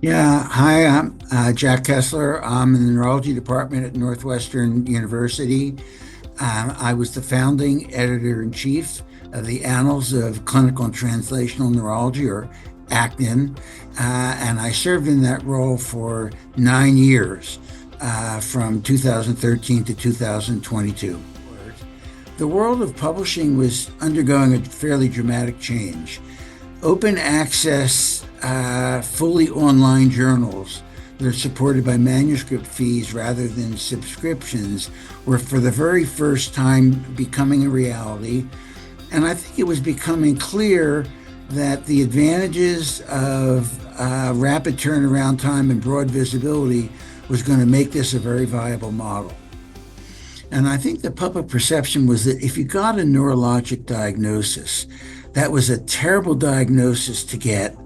Yeah, hi, I'm Jack Kessler. I'm in the neurology department at Northwestern University. I was the founding editor-in-chief of the Annals of Clinical and Translational Neurology, or ACTN, and I served in that role for 9 years, from 2013 to 2022. The world of publishing was undergoing a fairly dramatic change. Open access, fully online journals that are supported by manuscript fees rather than subscriptions were for the very first time becoming a reality. And I think it was becoming clear that the advantages of rapid turnaround time and broad visibility was going to make this a very viable model. And I think the public perception was that if you got a neurologic diagnosis, that was a terrible diagnosis to get,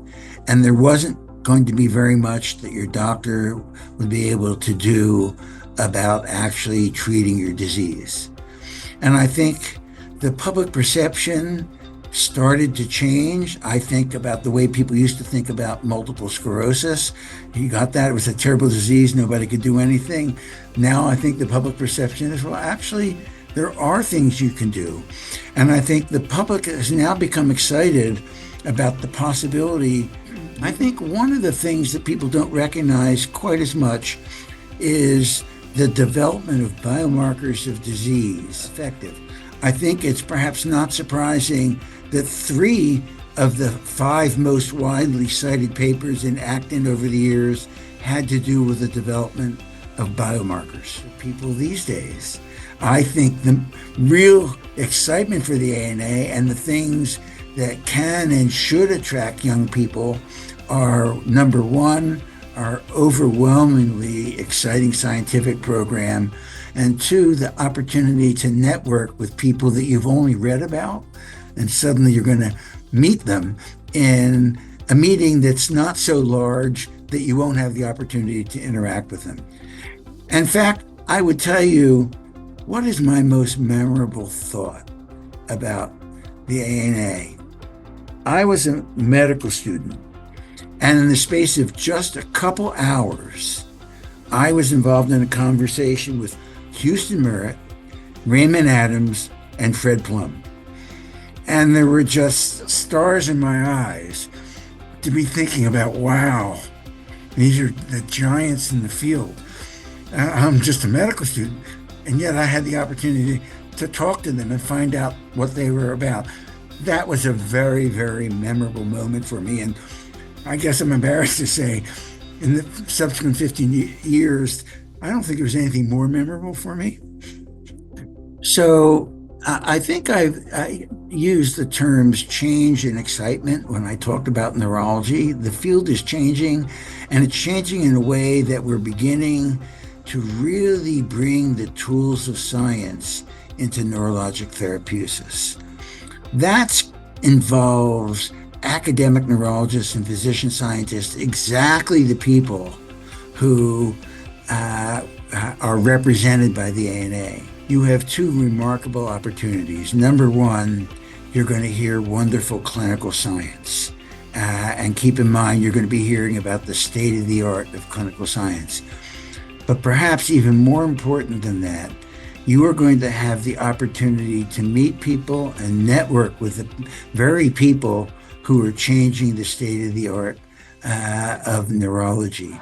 and there wasn't going to be very much that your doctor would be able to do about actually treating your disease. And I think the public perception started to change. I think about the way people used to think about multiple sclerosis. You got that, it was a terrible disease, nobody could do anything. Now I think the public perception is, well, actually, there are things you can do. And I think the public has now become excited about the possibility. I think one of the things that people don't recognize quite as much is the development of biomarkers of disease effective. I think it's perhaps not surprising that 3 of the 5 most widely cited papers in Acton over the years had to do with the development of biomarkers for people these days. I think the real excitement for the ANA and the things that can and should attract young people are, number one, our overwhelmingly exciting scientific program, and two, the opportunity to network with people that you've only read about, and suddenly you're going to meet them in a meeting that's not so large that you won't have the opportunity to interact with them. In fact, I would tell you, what is my most memorable thought about the ANA? I was a medical student, and in the space of just a couple hours, I was involved in a conversation with Houston Merritt, Raymond Adams, and Fred Plum. And there were just stars in my eyes to be thinking about, wow, these are the giants in the field. I'm just a medical student, and yet I had the opportunity to talk to them and find out what they were about. That was a very, very memorable moment for me. And I guess I'm embarrassed to say, in the subsequent 15 years, I don't think there was anything more memorable for me. So I think I used the terms change and excitement when I talked about neurology. The field is changing, and it's changing in a way that we're beginning to really bring the tools of science into neurologic therapeutics. That involves academic neurologists and physician scientists, exactly the people who are represented by the ANA. You have 2 remarkable opportunities. Number one, you're going to hear wonderful clinical science. And keep in mind, you're going to be hearing about the state of the art of clinical science. But perhaps even more important than that, you are going to have the opportunity to meet people and network with the very people who are changing the state of the art of neurology.